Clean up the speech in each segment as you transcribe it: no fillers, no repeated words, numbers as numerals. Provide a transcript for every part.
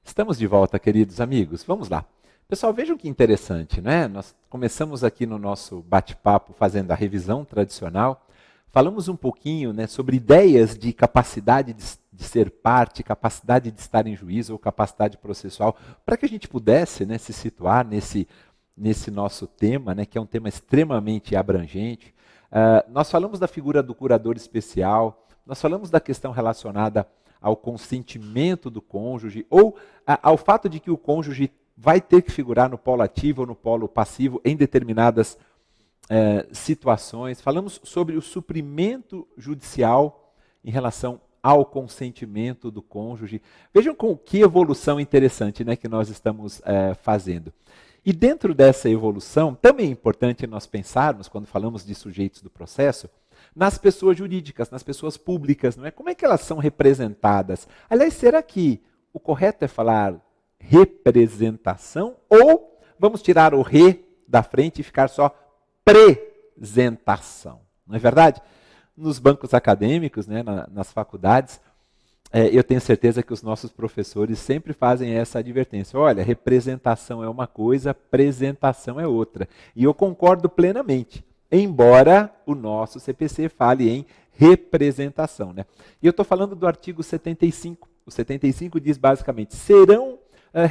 Estamos de volta, queridos amigos. Vamos lá. Pessoal, vejam que interessante, né? Nós começamos aqui no nosso bate-papo fazendo a revisão tradicional. Falamos um pouquinho, né, sobre ideias de capacidade de ser parte, capacidade de estar em juízo ou capacidade processual, para que a gente pudesse, né, se situar nesse nosso tema, né, que é um tema extremamente abrangente. Nós falamos da figura do curador especial, nós falamos da questão relacionada ao consentimento do cônjuge, ou ao fato de que o cônjuge vai ter que figurar no polo ativo ou no polo passivo em determinadas situações. Falamos sobre o suprimento judicial em relação ao consentimento do cônjuge. Vejam com que evolução interessante, né, que nós estamos fazendo. E dentro dessa evolução, também é importante nós pensarmos, quando falamos de sujeitos do processo, nas pessoas jurídicas, nas pessoas públicas, não é? Como é que elas são representadas? Aliás, será que o correto é falar representação ou vamos tirar o re da frente e ficar só presentação? Não é verdade? Nos bancos acadêmicos, né, nas faculdades, eu tenho certeza que os nossos professores sempre fazem essa advertência. Olha, representação é uma coisa, apresentação é outra. E eu concordo plenamente. Embora o nosso CPC fale em representação, né? E eu estou falando do artigo 75. O 75 diz basicamente, serão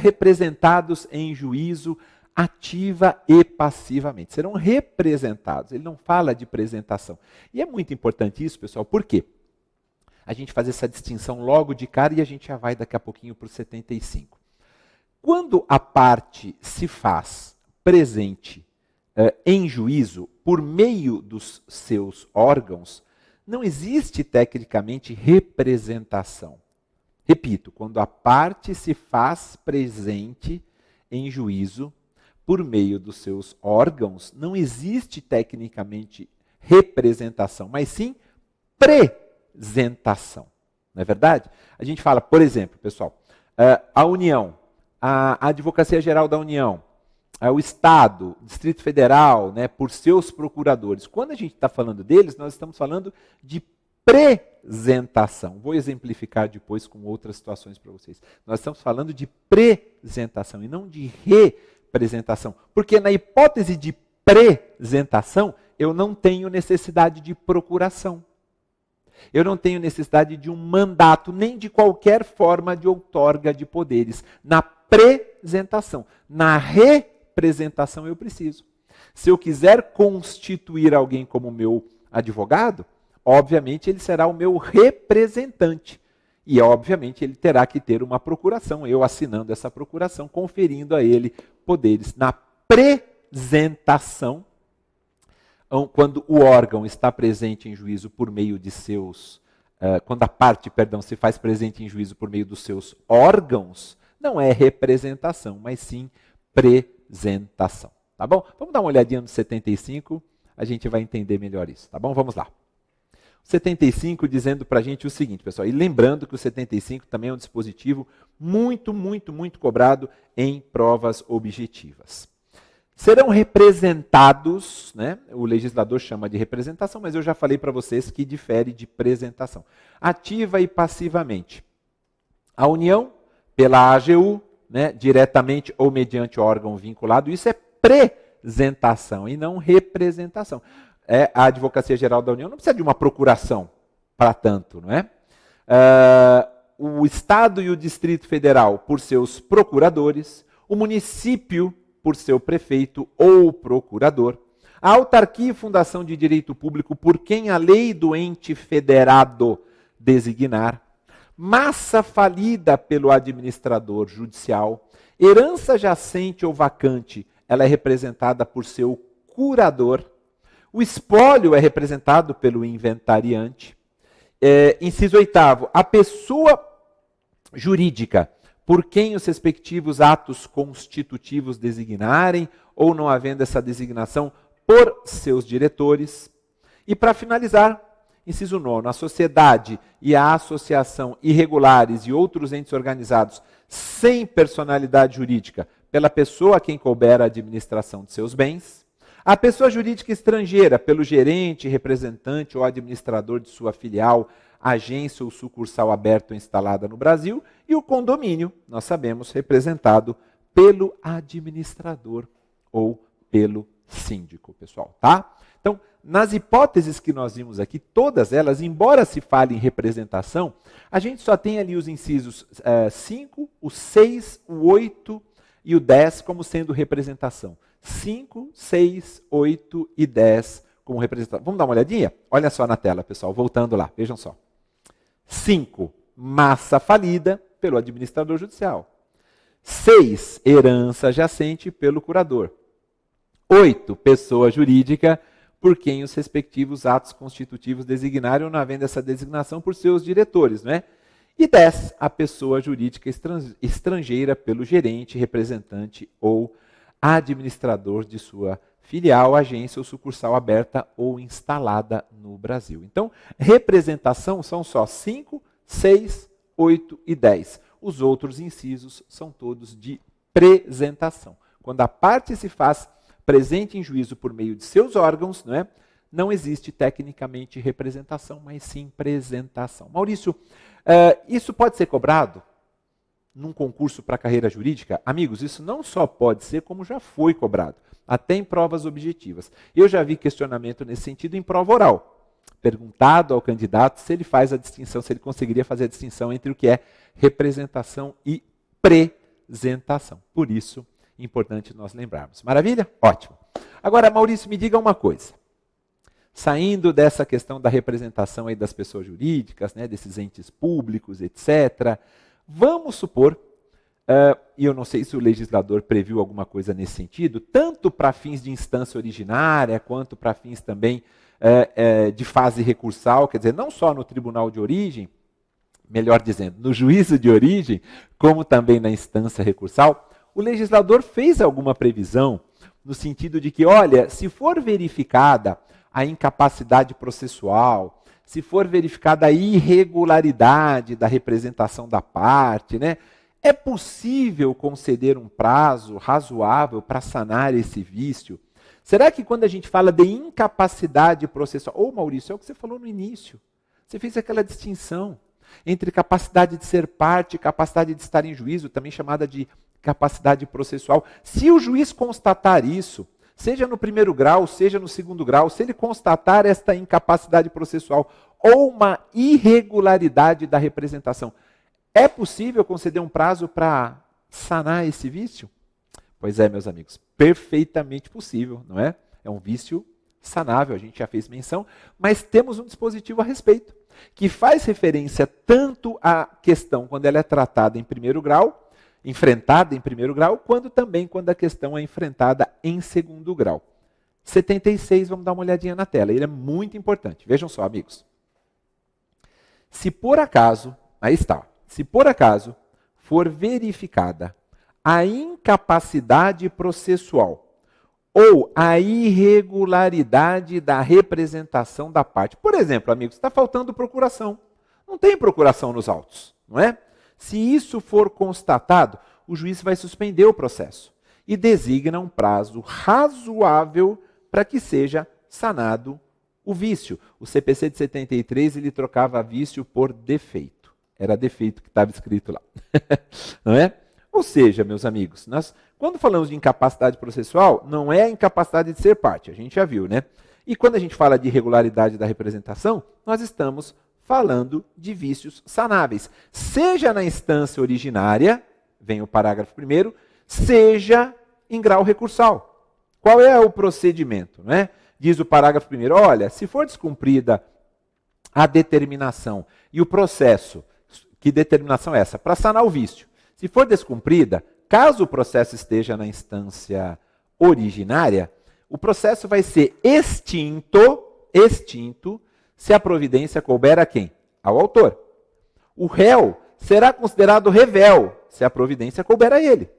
representados em juízo ativa e passivamente. Serão representados. Ele não fala de apresentação. E é muito importante isso, pessoal, por quê? A gente faz essa distinção logo de cara e a gente já vai daqui a pouquinho para o 75. Quando a parte se faz presente em juízo, por meio dos seus órgãos, não existe tecnicamente representação. Repito, quando a parte se faz presente em juízo, por meio dos seus órgãos, não existe tecnicamente representação, mas sim presentação. Não é verdade? A gente fala, por exemplo, pessoal, a União, a Advocacia Geral da União, o Estado, o Distrito Federal, né, por seus procuradores. Quando a gente está falando deles, nós estamos falando de presentação. Vou exemplificar depois com outras situações para vocês. Nós estamos falando de presentação e não de representação. Porque na hipótese de presentação, eu não tenho necessidade de procuração. Eu não tenho necessidade de um mandato, nem de qualquer forma de outorga de poderes. Na apresentação, na representação eu preciso. Se eu quiser constituir alguém como meu advogado, obviamente ele será o meu representante. E obviamente ele terá que ter uma procuração, eu assinando essa procuração, conferindo a ele poderes. Na apresentação, quando o órgão está presente em juízo por meio de seus... quando a parte, se faz presente em juízo por meio dos seus órgãos, não é representação, mas sim presentação. Tá bom? Vamos dar uma olhadinha no 75, a gente vai entender melhor isso. Tá bom? Vamos lá. O 75 dizendo para a gente o seguinte, pessoal, e lembrando que o 75 também é um dispositivo muito, muito, muito cobrado em provas objetivas. Serão representados, né? O legislador chama de representação, mas eu já falei para vocês que difere de presentação. Ativa e passivamente. A União, pela AGU, né, diretamente ou mediante órgão vinculado, isso é presentação e não representação. A Advocacia Geral da União não precisa de uma procuração para tanto, não é? O Estado e o Distrito Federal por seus procuradores, o município por seu prefeito ou procurador, a autarquia e fundação de direito público por quem a lei do ente federado designar, massa falida pelo administrador judicial, herança jacente ou vacante, ela é representada por seu curador, o espólio é representado pelo inventariante. Inciso 8º, a pessoa jurídica por quem os respectivos atos constitutivos designarem, ou não havendo essa designação, por seus diretores. E para finalizar, inciso 9º, a sociedade e a associação irregulares e outros entes organizados sem personalidade jurídica, pela pessoa a quem couber a administração de seus bens, A pessoa jurídica estrangeira, pelo gerente, representante ou administrador de sua filial, agência ou sucursal aberta ou instalada no Brasil. E o condomínio, nós sabemos, representado pelo administrador ou pelo síndico, pessoal, tá? Então, nas hipóteses que nós vimos aqui, todas elas, embora se fale em representação, a gente só tem ali os incisos 5, o 6, o 8 e o 10 como sendo representação. 5, 6, 8 e 10 como representação. Vamos dar uma olhadinha? Olha só na tela, pessoal, voltando lá, vejam só. 5, massa falida pelo administrador judicial. 6, herança jacente pelo curador. 8, pessoa jurídica por quem os respectivos atos constitutivos designaram, não havendo essa designação por seus diretores, não é? E 10, a pessoa jurídica estrangeira pelo gerente, representante ou administrador de sua filial, agência ou sucursal aberta ou instalada no Brasil. Então, representação são só 5, 6, 8 e 10. Os outros incisos são todos de presentação. Quando a parte se faz presente em juízo por meio de seus órgãos, não é? Não existe tecnicamente representação, mas sim presentação. Maurício, isso pode ser cobrado num concurso para carreira jurídica? Amigos, isso não só pode ser, como já foi cobrado, até em provas objetivas. Eu já vi questionamento nesse sentido em prova oral. Perguntado ao candidato se ele faz a distinção, se ele conseguiria fazer a distinção entre o que é representação e presentação. Por isso, importante nós lembrarmos. Maravilha? Ótimo. Agora, Maurício, me diga uma coisa. Saindo dessa questão da representação aí das pessoas jurídicas, né, desses entes públicos, etc., vamos supor, e eu não sei se o legislador previu alguma coisa nesse sentido, tanto para fins de instância originária, quanto para fins também de fase recursal, quer dizer, não só no tribunal de origem, melhor dizendo, no juízo de origem, como também na instância recursal, o legislador fez alguma previsão no sentido de que, olha, se for verificada a incapacidade processual, se for verificada a irregularidade da representação da parte, né, é possível conceder um prazo razoável para sanar esse vício? Será que quando a gente fala de incapacidade processual... Ô, Maurício, é o que você falou no início. Você fez aquela distinção entre capacidade de ser parte e capacidade de estar em juízo, também chamada de capacidade processual. Se o juiz constatar isso, seja no primeiro grau, seja no segundo grau, se ele constatar esta incapacidade processual ou uma irregularidade da representação, é possível conceder um prazo para sanar esse vício? Pois é, meus amigos, perfeitamente possível, não é? É um vício sanável, a gente já fez menção, mas temos um dispositivo a respeito, que faz referência tanto à questão quando ela é tratada em primeiro grau, enfrentada em primeiro grau, quando também quando a questão é enfrentada em segundo grau. 76, vamos dar uma olhadinha na tela, ele é muito importante. Vejam só, amigos. Se por acaso, aí está, se por acaso for verificada a incapacidade processual ou a irregularidade da representação da parte. Por exemplo, amigos, está faltando procuração. Não tem procuração nos autos, não é? Se isso for constatado, o juiz vai suspender o processo e designa um prazo razoável para que seja sanado o vício. O CPC de 73, ele trocava vício por defeito. Era defeito que estava escrito lá. Não é? Ou seja, meus amigos, quando falamos de incapacidade processual, não é a incapacidade de ser parte, a gente já viu, né? E quando a gente fala de irregularidade da representação, nós estamos falando de vícios sanáveis. Seja na instância originária, vem o parágrafo 1º, seja em grau recursal. Qual é o procedimento, né? Diz o parágrafo 1º, olha, se for descumprida a determinação e o processo, que determinação é essa? Para sanar o vício. Se for descumprida, caso o processo esteja na instância originária, o processo vai ser extinto, se a providência couber a quem? Ao autor. O réu será considerado revel, se a providência couber a ele.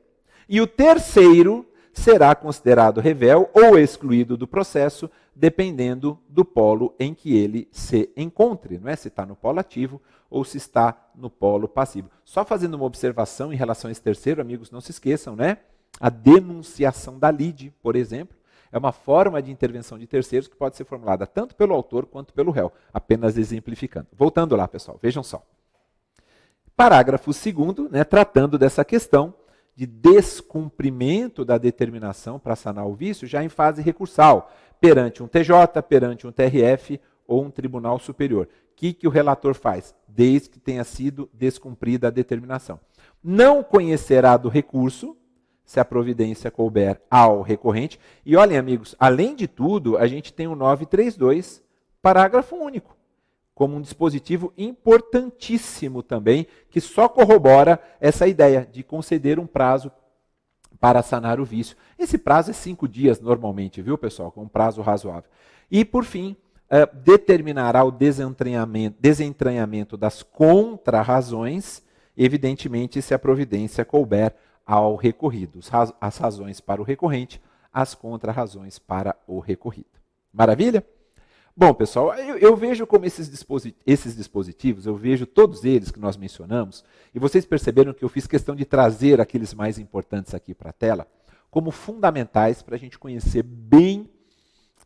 E o terceiro será considerado revel ou excluído do processo, dependendo do polo em que ele se encontre, não é? Se está no polo ativo ou se está no polo passivo. Só fazendo uma observação em relação a esse terceiro, amigos, não se esqueçam, né? A denunciação da lide, por exemplo, É uma forma de intervenção de terceiros que pode ser formulada tanto pelo autor quanto pelo réu, apenas exemplificando. Voltando lá, pessoal, vejam só. Parágrafo 2º, né, tratando dessa questão de descumprimento da determinação para sanar o vício já em fase recursal, perante um TJ, perante um TRF ou um tribunal superior. O que o relator faz? Desde que tenha sido descumprida a determinação. Não conhecerá do recurso, se a providência couber ao recorrente. E olhem, amigos, além de tudo, a gente tem o 932, parágrafo único, como um dispositivo importantíssimo também, que só corrobora essa ideia de conceder um prazo para sanar o vício. Esse prazo é 5 dias normalmente, viu, pessoal? Com um prazo razoável. E, por fim, determinará o desentranhamento das contrarrazões, evidentemente, se a providência couber ao recorrido. As razões para o recorrente, as contrarrazões para o recorrido. Maravilha? Bom, pessoal, eu vejo como esses dispositivos, eu vejo todos eles que nós mencionamos, e vocês perceberam que eu fiz questão de trazer aqueles mais importantes aqui para a tela, como fundamentais para a gente conhecer bem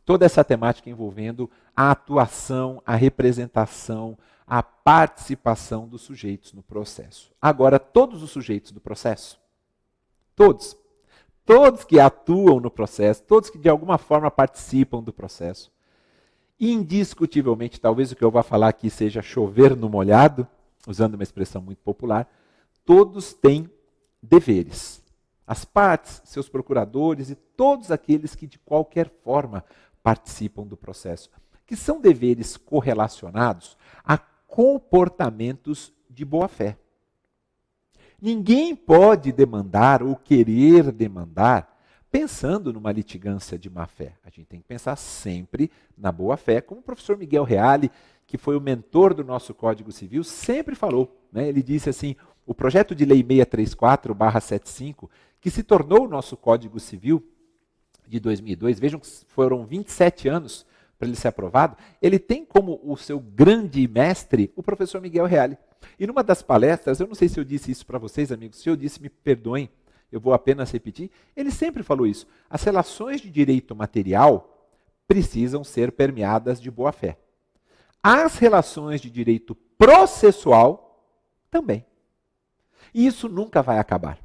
toda essa temática envolvendo a atuação, a representação, a participação dos sujeitos no processo. Agora, todos os sujeitos do processo, todos que atuam no processo, todos que de alguma forma participam do processo, indiscutivelmente, talvez o que eu vou falar aqui seja chover no molhado, usando uma expressão muito popular, todos têm deveres. As partes, seus procuradores e todos aqueles que de qualquer forma participam do processo, que são deveres correlacionados a comportamentos de boa-fé. Ninguém pode demandar ou querer demandar pensando numa litigância de má-fé. A gente tem que pensar sempre na boa-fé, como o professor Miguel Reale, que foi o mentor do nosso Código Civil, sempre falou. Né? Ele disse assim, o projeto de lei 634/75, que se tornou o nosso Código Civil de 2002, vejam que foram 27 anos para ele ser aprovado, ele tem como o seu grande mestre o professor Miguel Reale. E numa das palestras, eu não sei se eu disse isso para vocês, amigos, se eu disse, me perdoem, eu vou apenas repetir, ele sempre falou isso. As relações de direito material precisam ser permeadas de boa-fé. As relações de direito processual também. E isso nunca vai acabar.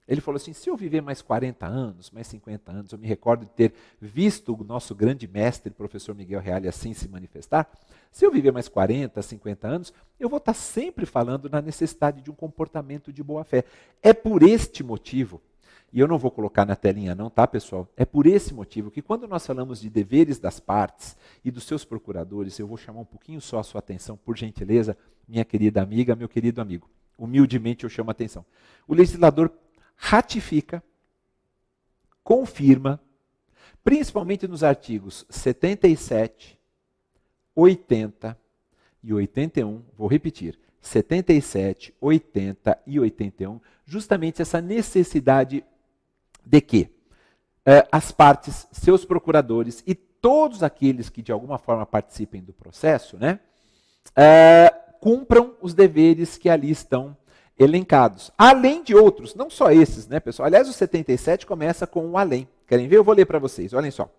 Ele falou assim, se eu viver mais 40 anos, mais 50 anos, eu me recordo de ter visto o nosso grande mestre, professor Miguel Reale, assim se manifestar, se eu viver mais 40, 50 anos, eu vou estar sempre falando na necessidade de um comportamento de boa-fé. É por este motivo, e eu não vou colocar na telinha não, tá, pessoal? É por esse motivo que quando nós falamos de deveres das partes e dos seus procuradores, eu vou chamar um pouquinho só a sua atenção, por gentileza, minha querida amiga, meu querido amigo. Humildemente eu chamo a atenção. O legislador ratifica, confirma, principalmente nos artigos 77, 80 e 81, vou repetir, 77, 80 e 81, justamente essa necessidade de que as partes, seus procuradores e todos aqueles que de alguma forma participem do processo, né, cumpram os deveres que ali estão elencados. Além de outros, não só esses, né, pessoal? Aliás, o 77 começa com um além. Querem ver? Eu vou ler para vocês, olhem só.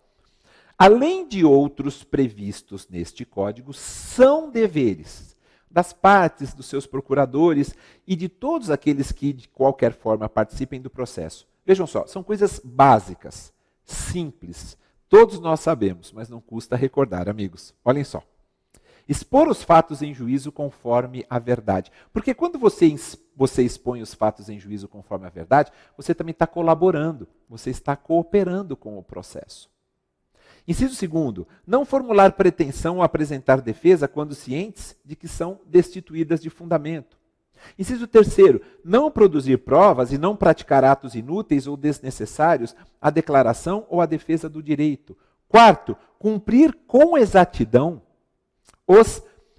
Além de outros previstos neste código, são deveres das partes, dos seus procuradores e de todos aqueles que de qualquer forma participem do processo. Vejam só, são coisas básicas, simples. Todos nós sabemos, mas não custa recordar, amigos. Olhem só. Expor os fatos em juízo conforme a verdade. Porque quando você expõe os fatos em juízo conforme a verdade, você também está colaborando, você está cooperando com o processo. Inciso 2º, não formular pretensão ou apresentar defesa quando cientes de que são destituídas de fundamento. Inciso 3º, não produzir provas e não praticar atos inúteis ou desnecessários à declaração ou à defesa do direito. 4º, cumprir com exatidão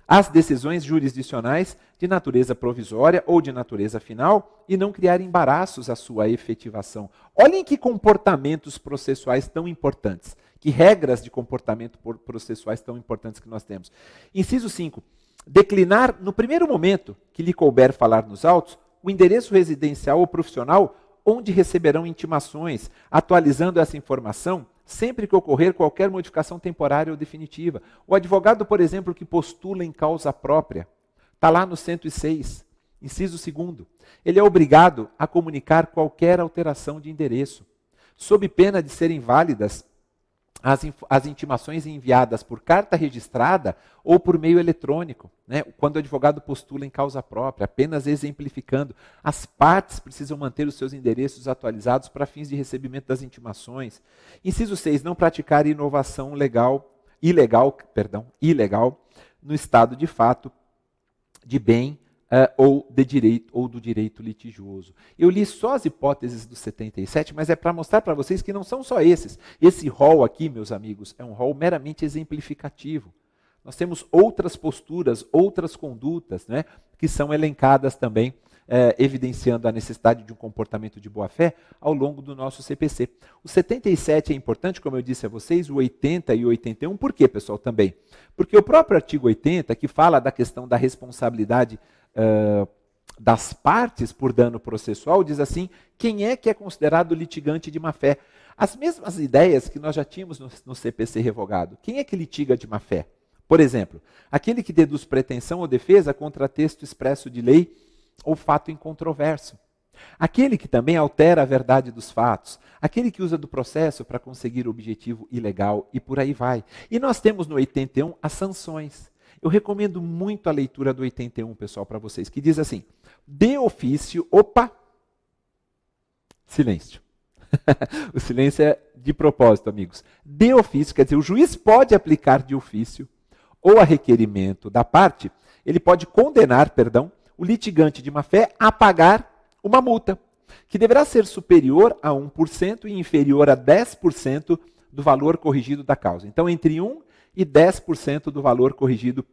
as decisões jurisdicionais de natureza provisória ou de natureza final e não criar embaraços à sua efetivação. Olhem que comportamentos processuais tão importantes, que regras de comportamento processuais tão importantes que nós temos. Inciso 5, declinar no primeiro momento que lhe couber falar nos autos, o endereço residencial ou profissional onde receberão intimações, atualizando essa informação sempre que ocorrer qualquer modificação temporária ou definitiva. O advogado, por exemplo, que postula em causa própria, está lá no 106, inciso 2º. Ele é obrigado a comunicar qualquer alteração de endereço, sob pena de serem válidas as intimações enviadas por carta registrada ou por meio eletrônico, né? Quando o advogado postula em causa própria, apenas exemplificando, as partes precisam manter os seus endereços atualizados para fins de recebimento das intimações. Inciso 6, não praticar inovação ilegal no estado de fato de bem ou do direito litigioso. Eu li só as hipóteses do 77, mas é para mostrar para vocês que não são só esses. Esse rol aqui, meus amigos, é um rol meramente exemplificativo. Nós temos outras posturas, outras condutas, né, que são elencadas também, evidenciando a necessidade de um comportamento de boa-fé ao longo do nosso CPC. O 77 é importante, como eu disse a vocês, o 80 e o 81, por quê, pessoal, também? Porque o próprio artigo 80, que fala da questão da responsabilidade das partes por dano processual, diz assim, quem é que é considerado litigante de má-fé? As mesmas ideias que nós já tínhamos no CPC revogado. Quem é que litiga de má-fé? Por exemplo, aquele que deduz pretensão ou defesa contra texto expresso de lei ou fato incontroverso. Aquele que também altera a verdade dos fatos. Aquele que usa do processo para conseguir o objetivo ilegal e por aí vai. E nós temos no 81 as sanções. Eu recomendo muito a leitura do 81, pessoal, para vocês, que diz assim, de ofício, silêncio. O silêncio é de propósito, amigos. De ofício, quer dizer, o juiz pode aplicar de ofício ou a requerimento da parte, ele pode condenar, o litigante de má-fé a pagar uma multa, que deverá ser superior a 1% e inferior a 10% do valor corrigido da causa. Então, entre 1% e 10% do valor corrigido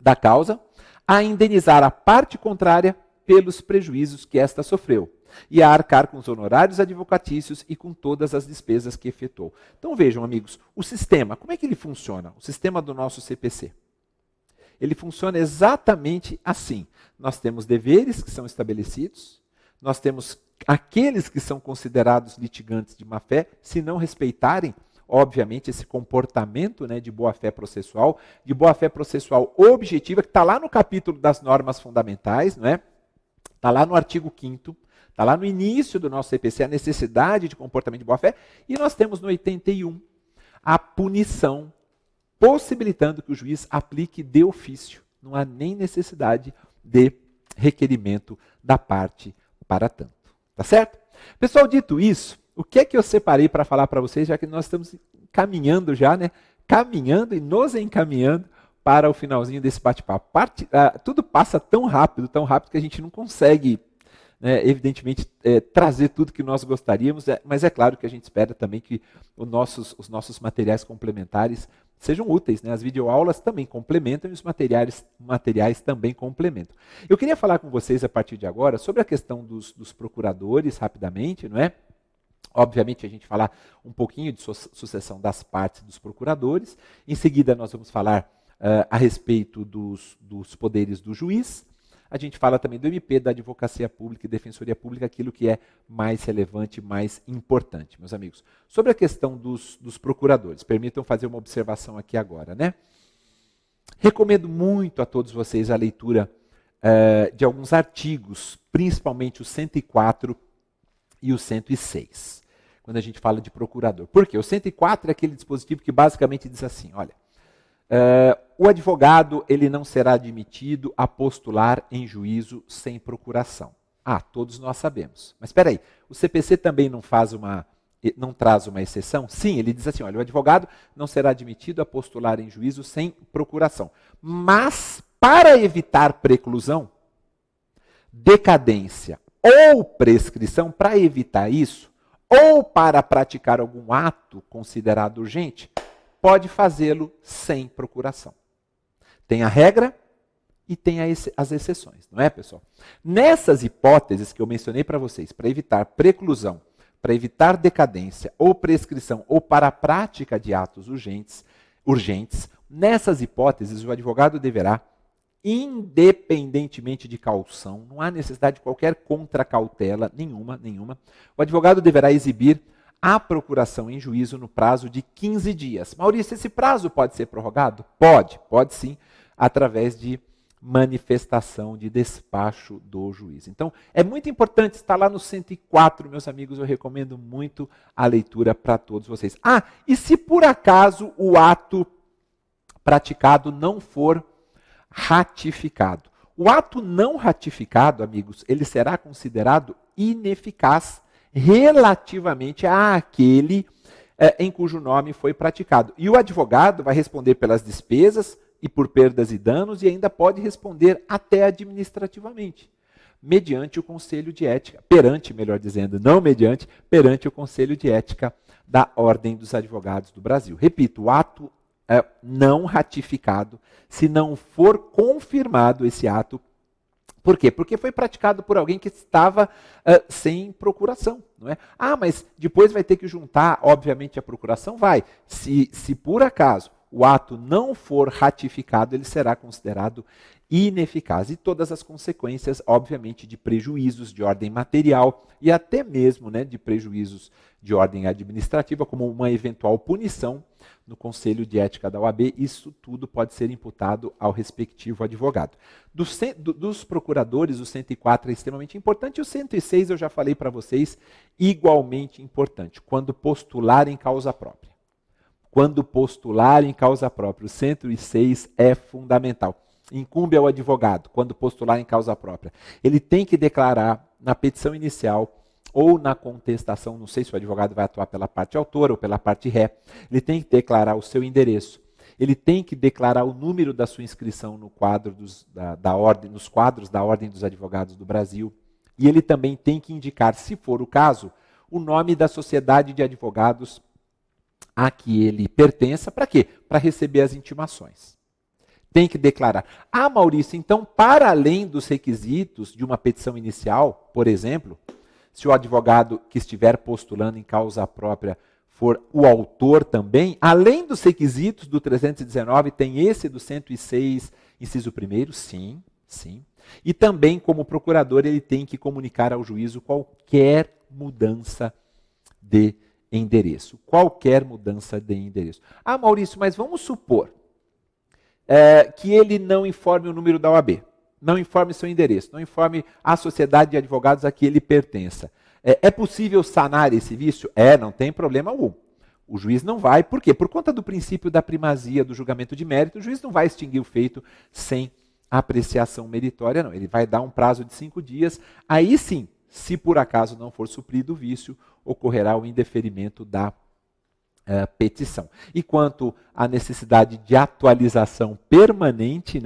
da causa, a indenizar a parte contrária pelos prejuízos que esta sofreu e a arcar com os honorários advocatícios e com todas as despesas que efetuou. Então vejam, amigos, o sistema, como é que ele funciona? O sistema do nosso CPC. Ele funciona exatamente assim. Nós temos deveres que são estabelecidos, nós temos aqueles que são considerados litigantes de má-fé, se não respeitarem, obviamente, esse comportamento, né, de boa-fé processual objetiva, que está lá no capítulo das normas fundamentais, não é? Está lá no artigo 5º, está lá no início do nosso CPC, a necessidade de comportamento de boa-fé, e nós temos no 81 a punição, possibilitando que o juiz aplique de ofício. Não há nem necessidade de requerimento da parte para tanto. Tá certo? Pessoal, dito isso, o que é que eu separei para falar para vocês, já que nós estamos caminhando já, né? Caminhando e nos encaminhando para o finalzinho desse bate-papo. Tudo passa tão rápido que a gente não consegue, né, evidentemente, trazer tudo que nós gostaríamos, mas é claro que a gente espera também que os nossos materiais complementares sejam úteis, né? As videoaulas também complementam e os materiais também complementam. Eu queria falar com vocês a partir de agora sobre a questão dos procuradores, rapidamente, não é? Obviamente, a gente falar um pouquinho de sucessão das partes dos procuradores. Em seguida, nós vamos falar a respeito dos poderes do juiz. A gente fala também do MP, da Advocacia Pública e Defensoria Pública, aquilo que é mais relevante, mais importante, meus amigos. Sobre a questão dos procuradores, permitam fazer uma observação aqui agora, né? Recomendo muito a todos vocês a leitura de alguns artigos, principalmente o 104 e o 106. Quando a gente fala de procurador. Por quê? O 104 é aquele dispositivo que basicamente diz assim, olha, o advogado ele não será admitido a postular em juízo sem procuração. Todos nós sabemos. Mas espera aí, o CPC também não traz uma exceção? Sim, ele diz assim, olha, o advogado não será admitido a postular em juízo sem procuração. Mas, para evitar preclusão, decadência ou prescrição, para evitar isso, ou para praticar algum ato considerado urgente, pode fazê-lo sem procuração. Tem a regra e tem as exceções, não é, pessoal? Nessas hipóteses que eu mencionei para vocês, para evitar preclusão, para evitar decadência ou prescrição, ou para a prática de atos urgentes, nessas hipóteses o advogado deverá, independentemente de caução, não há necessidade de qualquer contracautela, nenhuma, o advogado deverá exibir a procuração em juízo no prazo de 15 dias. Maurício, esse prazo pode ser prorrogado? Pode sim, através de manifestação de despacho do juiz. Então, é muito importante, está lá no 104, meus amigos, eu recomendo muito a leitura para todos vocês. E se por acaso o ato praticado não for ratificado? O ato não ratificado, amigos, ele será considerado ineficaz relativamente àquele em cujo nome foi praticado. E o advogado vai responder pelas despesas e por perdas e danos e ainda pode responder até administrativamente, mediante o Conselho de Ética, perante, melhor dizendo, não mediante, perante o Conselho de Ética da Ordem dos Advogados do Brasil. Repito, o ato não ratificado, se não for confirmado esse ato. Por quê? Porque foi praticado por alguém que estava sem procuração. Não é? Mas depois vai ter que juntar, obviamente, a procuração? Vai. Se por acaso o ato não for ratificado, ele será considerado ineficaz. E todas as consequências, obviamente, de prejuízos de ordem material e até mesmo de prejuízos de ordem administrativa, como uma eventual punição no Conselho de Ética da OAB, isso tudo pode ser imputado ao respectivo advogado. Dos procuradores, o 104 é extremamente importante, e o 106 eu já falei para vocês, igualmente importante, quando postular em causa própria. Quando postular em causa própria, o 106 é fundamental. Incumbe ao advogado, quando postular em causa própria. Ele tem que declarar na petição inicial ou na contestação, não sei se o advogado vai atuar pela parte autora ou pela parte ré, ele tem que declarar o seu endereço, ele tem que declarar o número da sua inscrição no quadro nos quadros da Ordem dos Advogados do Brasil, e ele também tem que indicar, se for o caso, o nome da sociedade de advogados a que ele pertença. Para quê? Para receber as intimações. Tem que declarar. Maurício, então, para além dos requisitos de uma petição inicial, por exemplo, se o advogado que estiver postulando em causa própria for o autor também, além dos requisitos do 319, tem esse do 106, inciso 1º? Sim. E também, como procurador, ele tem que comunicar ao juízo qualquer mudança de endereço. Qualquer mudança de endereço. Maurício, mas vamos supor que ele não informe o número da OAB, não informe seu endereço, não informe a sociedade de advogados a que ele pertença. É possível sanar esse vício? Não tem problema algum. O juiz não vai, por quê? Por conta do princípio da primazia do julgamento de mérito, o juiz não vai extinguir o feito sem apreciação meritória, não. Ele vai dar um prazo de 5 dias, aí sim, se por acaso não for suprido o vício, ocorrerá o indeferimento da petição. E quanto à necessidade de atualização permanente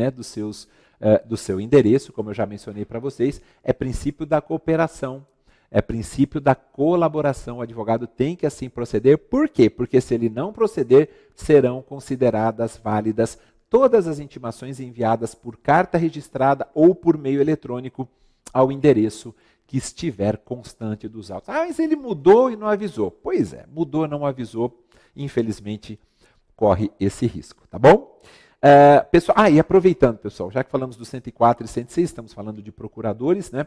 do seu endereço, como eu já mencionei para vocês, é princípio da cooperação, é princípio da colaboração. O advogado tem que assim proceder. Por quê? Porque se ele não proceder, serão consideradas válidas todas as intimações enviadas por carta registrada ou por meio eletrônico ao endereço que estiver constante dos autos. Mas ele mudou e não avisou. Pois é, mudou e não avisou, infelizmente corre esse risco, tá bom? Pessoal, e aproveitando, pessoal, já que falamos do 104 e 106, estamos falando de procuradores, né?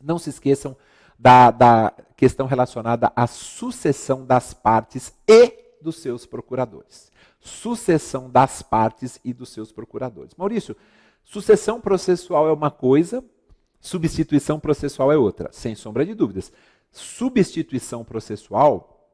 Não se esqueçam da questão relacionada à sucessão das partes e dos seus procuradores. Sucessão das partes e dos seus procuradores. Maurício, sucessão processual é uma coisa, substituição processual é outra, sem sombra de dúvidas. Substituição processual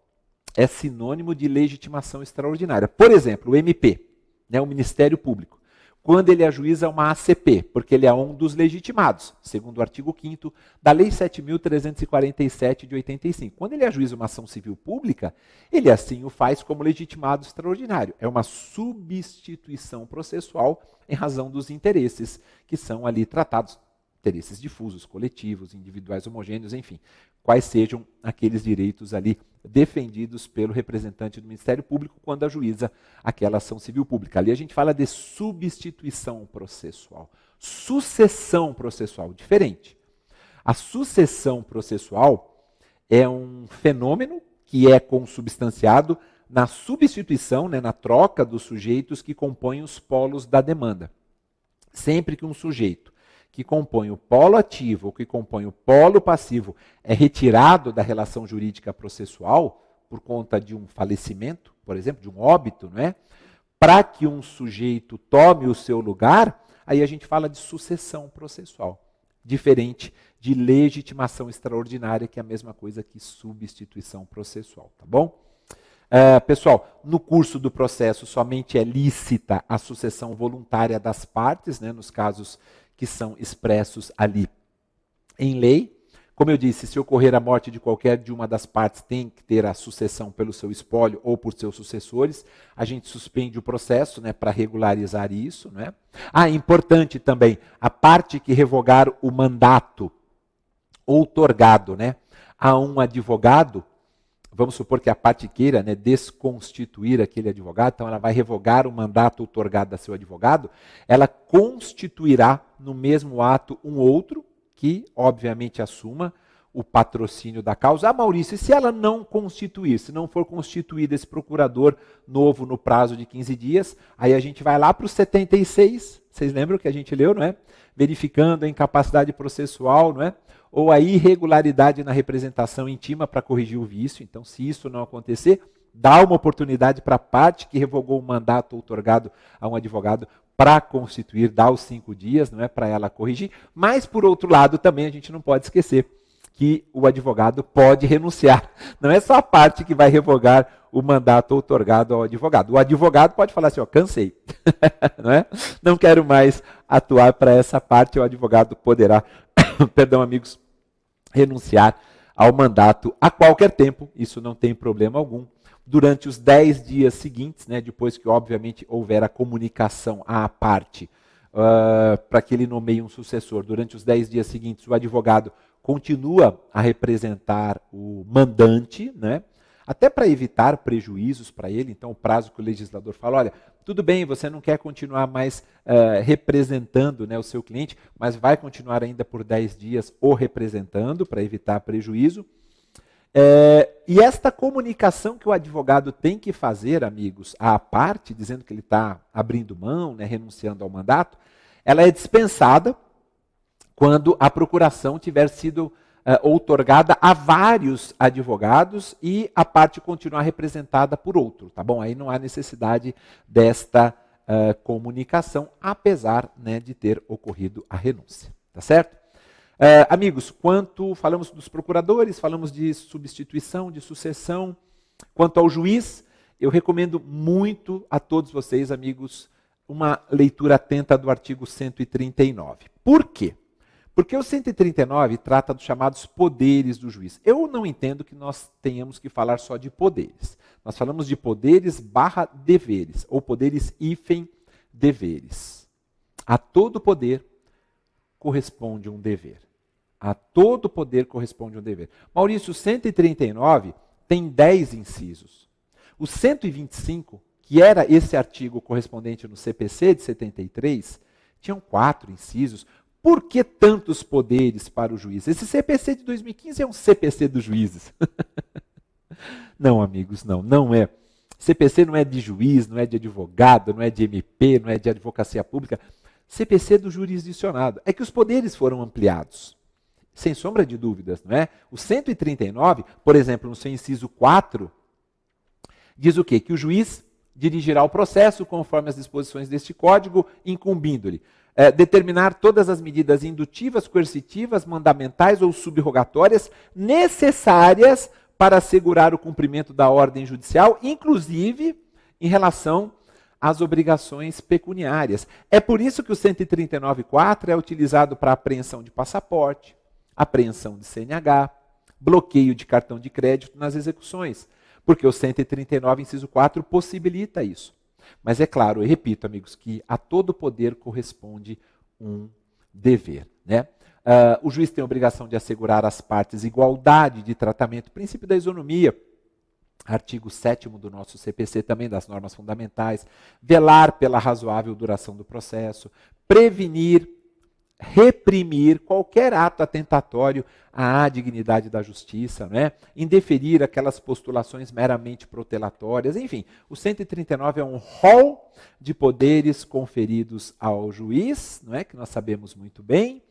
é sinônimo de legitimação extraordinária. Por exemplo, o MP, o Ministério Público, quando ele ajuiza uma ACP, porque ele é um dos legitimados, segundo o artigo 5º da Lei 7.347 de 85. Quando ele ajuiza uma ação civil pública, ele assim o faz como legitimado extraordinário. É uma substituição processual em razão dos interesses que são ali tratados, interesses difusos, coletivos, individuais homogêneos, enfim, quais sejam aqueles direitos ali defendidos pelo representante do Ministério Público quando ajuiza aquela ação civil pública. Ali a gente fala de substituição processual. Sucessão processual, diferente. A sucessão processual é um fenômeno que é consubstanciado na substituição, na troca dos sujeitos que compõem os polos da demanda. Sempre que um sujeito que compõe o polo ativo ou que compõe o polo passivo é retirado da relação jurídica processual, por conta de um falecimento, por exemplo, de um óbito, não é? Para que um sujeito tome o seu lugar, aí a gente fala de sucessão processual, diferente de legitimação extraordinária, que é a mesma coisa que substituição processual, tá bom? Pessoal, no curso do processo somente é lícita a sucessão voluntária das partes, né, nos casos que são expressos ali em lei. Como eu disse, se ocorrer a morte de qualquer de uma das partes, tem que ter a sucessão pelo seu espólio ou por seus sucessores. A gente suspende o processo, né, para regularizar isso, né? Importante também, a parte que revogar o mandato outorgado, né, a um advogado, vamos supor que a parte queira, né, desconstituir aquele advogado, então ela vai revogar o mandato outorgado a seu advogado, ela constituirá no mesmo ato um outro, que obviamente assuma o patrocínio da causa. Maurício, e se ela não constituir, se não for constituído esse procurador novo no prazo de 15 dias, aí a gente vai lá para o 76, vocês lembram que a gente leu, não é? Verificando a incapacidade processual, não é? Ou a irregularidade na representação íntima para corrigir o vício. Então, se isso não acontecer, dá uma oportunidade para a parte que revogou o mandato outorgado a um advogado para constituir, dá os 5 dias, não é, para ela corrigir. Mas, por outro lado, também a gente não pode esquecer que o advogado pode renunciar. Não é só a parte que vai revogar o mandato outorgado ao advogado. O advogado pode falar assim, cansei, não é? Não quero mais atuar para essa parte, o advogado poderá, perdão, amigos, renunciar ao mandato a qualquer tempo, isso não tem problema algum. Durante os 10 dias seguintes, né, depois que obviamente houver a comunicação à parte para que ele nomeie um sucessor, durante os 10 dias seguintes o advogado continua a representar o mandante, né, até para evitar prejuízos para ele. Então o prazo que o legislador fala, olha, tudo bem, você não quer continuar mais representando, né, o seu cliente, mas vai continuar ainda por 10 dias o representando para evitar prejuízo. E esta comunicação que o advogado tem que fazer, amigos, à parte, dizendo que ele está abrindo mão, né, renunciando ao mandato, ela é dispensada quando a procuração tiver sido outorgada a vários advogados e a parte continuar representada por outro, tá bom? Aí não há necessidade desta comunicação, apesar, né, de ter ocorrido a renúncia, tá certo? Amigos, falamos dos procuradores, falamos de substituição, de sucessão, quanto ao juiz, eu recomendo muito a todos vocês, amigos, uma leitura atenta do artigo 139. Por quê? Porque o 139 trata dos chamados poderes do juiz. Eu não entendo que nós tenhamos que falar só de poderes. Nós falamos de poderes / deveres, ou poderes hífen deveres. A todo poder corresponde um dever. A todo poder corresponde um dever. Maurício, o 139 tem 10 incisos. O 125, que era esse artigo correspondente no CPC de 73, tinham 4 incisos. Por que tantos poderes para o juiz? Esse CPC de 2015 é um CPC dos juízes. Não, amigos, não é. CPC não é de juiz, não é de advogado, não é de MP, não é de advocacia pública. CPC do jurisdicionado. É que os poderes foram ampliados. Sem sombra de dúvidas, não é? O 139, por exemplo, no seu inciso 4, diz o quê? Que o juiz dirigirá o processo conforme as disposições deste código, incumbindo-lhe determinar todas as medidas indutivas, coercitivas, mandamentais ou subrogatórias necessárias para assegurar o cumprimento da ordem judicial, inclusive em relação às obrigações pecuniárias. É por isso que o 139.4 é utilizado para apreensão de passaporte, apreensão de CNH, bloqueio de cartão de crédito nas execuções, porque o 139, inciso 4, possibilita isso. Mas é claro, eu repito, amigos, que a todo poder corresponde um dever, né? O juiz tem a obrigação de assegurar às partes igualdade de tratamento, princípio da isonomia, artigo 7º do nosso CPC, também das normas fundamentais, velar pela razoável duração do processo, prevenir, reprimir qualquer ato atentatório à dignidade da justiça, né? Indeferir aquelas postulações meramente protelatórias, enfim, o 139 é um rol de poderes conferidos ao juiz, não é? Que nós sabemos muito bem.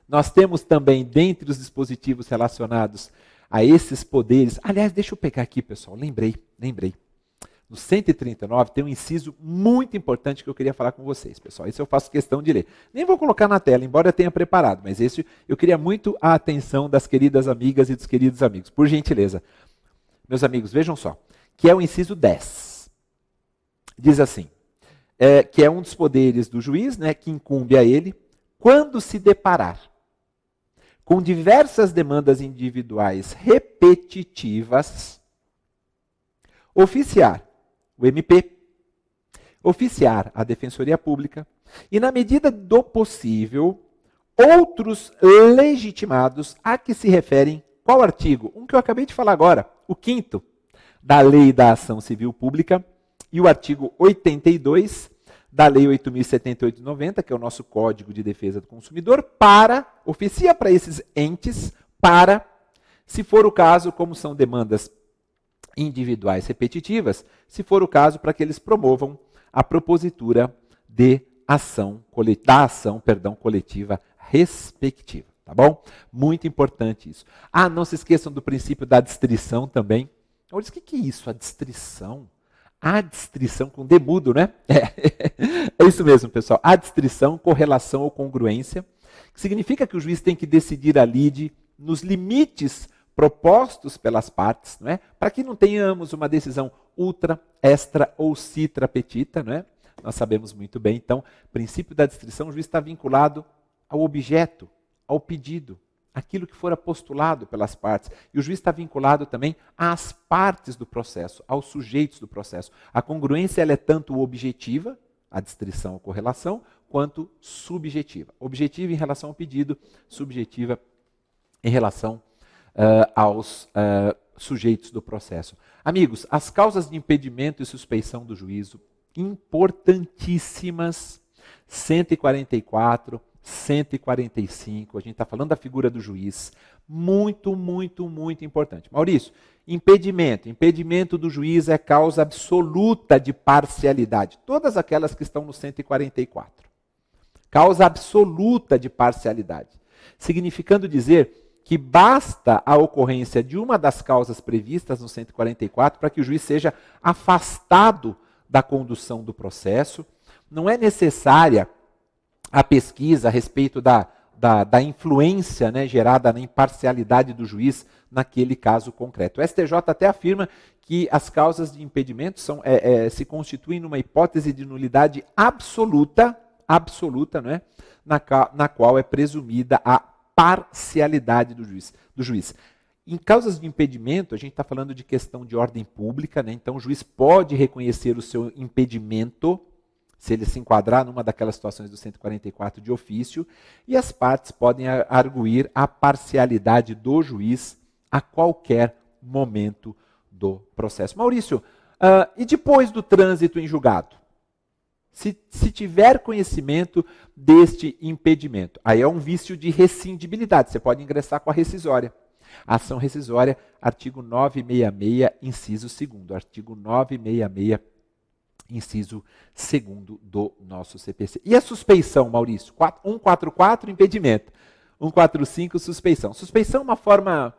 Nós temos também, dentre os dispositivos relacionados a esses poderes. Aliás, deixa eu pegar aqui, pessoal, lembrei. No 139 tem um inciso muito importante que eu queria falar com vocês, pessoal. Esse eu faço questão de ler. Nem vou colocar na tela, embora eu tenha preparado, mas esse eu queria muito a atenção das queridas amigas e dos queridos amigos. Por gentileza. Meus amigos, vejam só, que é o inciso 10. Diz assim, que é um dos poderes do juiz, né, que incumbe a ele, quando se deparar com diversas demandas individuais repetitivas, oficiar o MP, oficiar a Defensoria Pública e, na medida do possível, outros legitimados a que se referem qual artigo? Um que eu acabei de falar agora, o 5º da Lei da Ação Civil Pública e o artigo 82 da Lei 8.078 de 90, que é o nosso Código de Defesa do Consumidor, oficia para esses entes, se for o caso, como são demandas individuais repetitivas, se for o caso, para que eles promovam a propositura da ação coletiva respectiva, tá bom? Muito importante isso. Não se esqueçam do princípio da distrição também. Eu disse, o que é isso, a distrição? A distrição com D mudo, né? É isso mesmo, pessoal. A distrição, correlação ou congruência, que significa que o juiz tem que decidir a lide nos limites propostos pelas partes, não é? Para que não tenhamos uma decisão ultra, extra ou citra petita, não é? Nós sabemos muito bem, então, o princípio da distrição, o juiz está vinculado ao objeto, ao pedido, aquilo que fora postulado pelas partes. E o juiz está vinculado também às partes do processo, aos sujeitos do processo. A congruência ela é tanto objetiva, a distrição ou correlação, quanto subjetiva. Objetiva em relação ao pedido, subjetiva em relação aos sujeitos do processo. Amigos, as causas de impedimento e suspeição do juízo, importantíssimas, 144, 145, a gente está falando da figura do juiz, muito, muito, muito importante. Maurício, impedimento do juiz é causa absoluta de parcialidade, todas aquelas que estão no 144. Causa absoluta de parcialidade, significando dizer que basta a ocorrência de uma das causas previstas no 144 para que o juiz seja afastado da condução do processo. Não é necessária a pesquisa a respeito da influência, né, gerada na imparcialidade do juiz naquele caso concreto. O STJ até afirma que as causas de impedimento se constituem numa hipótese de nulidade absoluta, né, na qual é presumida a parcialidade do juiz. Em causas de impedimento, a gente está falando de questão de ordem pública, né? Então o juiz pode reconhecer o seu impedimento, se ele se enquadrar numa daquelas situações do 144 de ofício, e as partes podem arguir a parcialidade do juiz a qualquer momento do processo. Maurício, e depois do trânsito em julgado? Se tiver conhecimento deste impedimento, aí é um vício de rescindibilidade, você pode ingressar com a rescisória. A ação rescisória, artigo 966, inciso 2º. Artigo 966, inciso 2º do nosso CPC. E a suspeição, Maurício? 144, impedimento. 145, suspeição. Suspeição é uma forma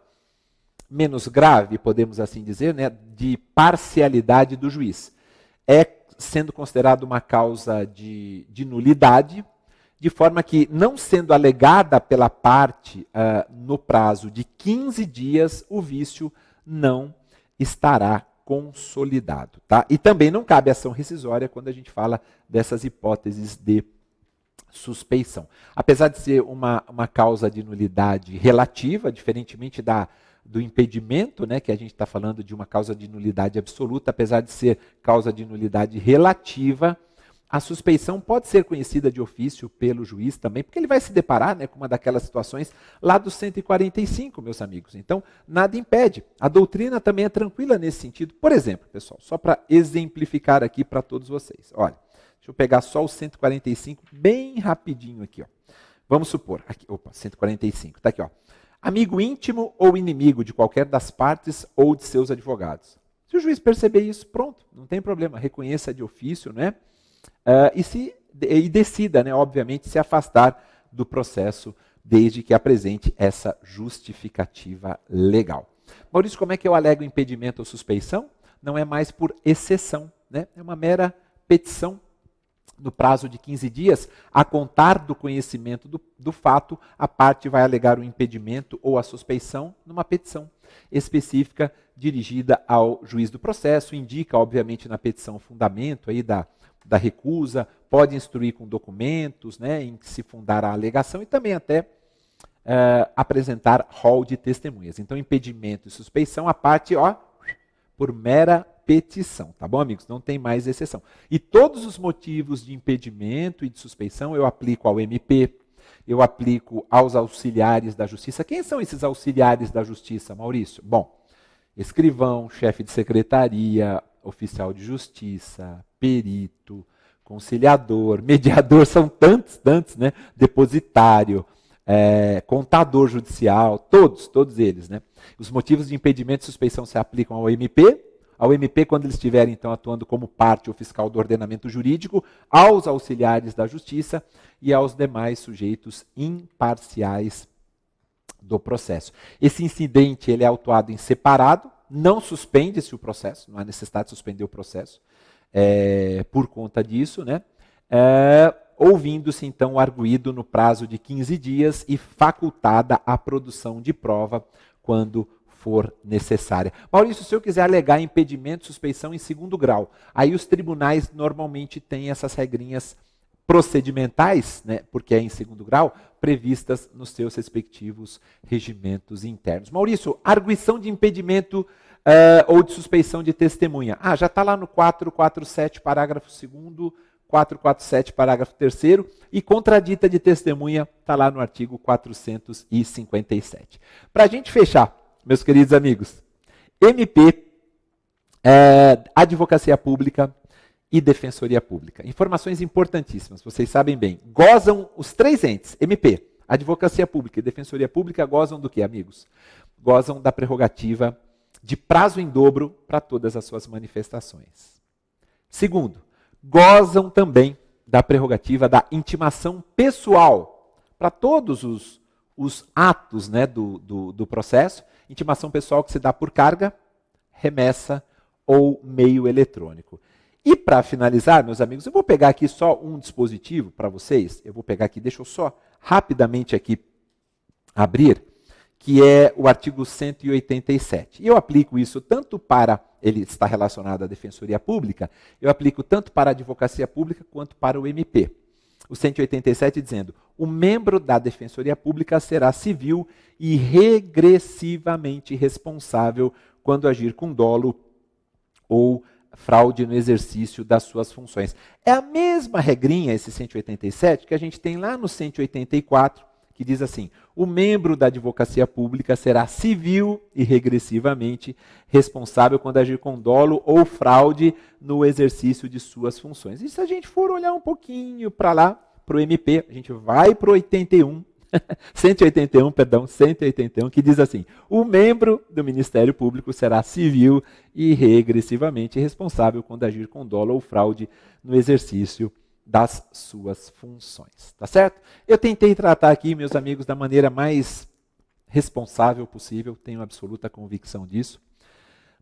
menos grave, podemos assim dizer, né, de parcialidade do juiz. É sendo considerado uma causa de nulidade, de forma que, não sendo alegada pela parte no prazo de 15 dias, o vício não estará consolidado. Tá? E também não cabe ação rescisória quando a gente fala dessas hipóteses de suspeição. Apesar de ser uma causa de nulidade relativa, diferentemente do impedimento, né, que a gente está falando de uma causa de nulidade absoluta, apesar de ser causa de nulidade relativa, a suspeição pode ser conhecida de ofício pelo juiz também, porque ele vai se deparar, né, com uma daquelas situações lá do 145, meus amigos. Então, nada impede. A doutrina também é tranquila nesse sentido. Por exemplo, pessoal, só para exemplificar aqui para todos vocês. Olha, deixa eu pegar só o 145 bem rapidinho aqui. Ó. Vamos supor, aqui, 145, está aqui, ó. Amigo íntimo ou inimigo de qualquer das partes ou de seus advogados. Se o juiz perceber isso, pronto, não tem problema, reconheça de ofício, né? E decida, né, obviamente, se afastar do processo desde que apresente essa justificativa legal. Maurício, como é que eu alego impedimento ou suspeição? Não é mais por exceção, né? É uma mera petição. No prazo de 15 dias, a contar do conhecimento do fato, a parte vai alegar o impedimento ou a suspeição numa petição específica dirigida ao juiz do processo, indica, obviamente, na petição o fundamento aí da recusa, pode instruir com documentos, né, em que se fundar a alegação e também até apresentar rol de testemunhas. Então, impedimento e suspeição, a parte, por mera petição, tá bom, amigos? Não tem mais exceção. E todos os motivos de impedimento e de suspeição eu aplico ao MP, eu aplico aos auxiliares da justiça. Quem são esses auxiliares da justiça, Maurício? Bom, escrivão, chefe de secretaria, oficial de justiça, perito, conciliador, mediador, são tantos, né? Depositário, contador judicial, todos eles, né? Os motivos de impedimento e suspeição se aplicam ao MP, quando eles estiverem, então, atuando como parte ou fiscal do ordenamento jurídico, aos auxiliares da justiça e aos demais sujeitos imparciais do processo. Esse incidente ele é autuado em separado, não suspende-se o processo, não há necessidade de suspender o processo por conta disso, né? Ouvindo-se, então, o arguido no prazo de 15 dias e facultada a produção de prova quando for necessária. Maurício, se eu quiser alegar impedimento, suspeição em segundo grau, aí os tribunais normalmente têm essas regrinhas procedimentais, né, porque é em segundo grau, previstas nos seus respectivos regimentos internos. Maurício, arguição de impedimento ou de suspeição de testemunha. Já está lá no 447, parágrafo 2º, 447, parágrafo 3º, e contradita de testemunha está lá no artigo 457. Para a gente fechar, meus queridos amigos, MP, Advocacia Pública e Defensoria Pública. Informações importantíssimas, vocês sabem bem. Gozam os três entes, MP, Advocacia Pública e Defensoria Pública, gozam do que, amigos? Gozam da prerrogativa de prazo em dobro para todas as suas manifestações. Segundo, gozam também da prerrogativa da intimação pessoal para todos os atos, né, do processo, intimação pessoal que se dá por carga, remessa ou meio eletrônico. E para finalizar, meus amigos, eu vou pegar aqui só um dispositivo para vocês, deixa eu só rapidamente aqui abrir, que é o artigo 187. E eu aplico isso tanto para, ele está relacionado à Defensoria Pública, eu aplico tanto para a Advocacia Pública quanto para o MP. O 187 dizendo, o membro da Defensoria Pública será civil e regressivamente responsável quando agir com dolo ou fraude no exercício das suas funções. É a mesma regrinha, esse 187, que a gente tem lá no 184, que diz assim, o membro da Advocacia Pública será civil e regressivamente responsável quando agir com dolo ou fraude no exercício de suas funções. E se a gente for olhar um pouquinho para lá, para o MP, a gente vai para o 181, que diz assim, o membro do Ministério Público será civil e regressivamente responsável quando agir com dolo ou fraude no exercício das suas funções, tá certo? Eu tentei tratar aqui, meus amigos, da maneira mais responsável possível, tenho absoluta convicção disso,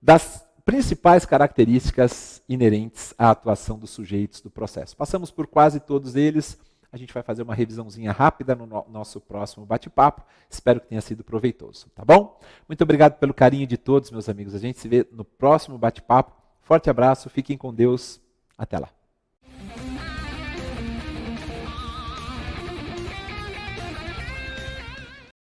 das principais características inerentes à atuação dos sujeitos do processo. Passamos por quase todos eles, a gente vai fazer uma revisãozinha rápida no nosso próximo bate-papo, espero que tenha sido proveitoso, tá bom? Muito obrigado pelo carinho de todos, meus amigos, a gente se vê no próximo bate-papo, forte abraço, fiquem com Deus, até lá.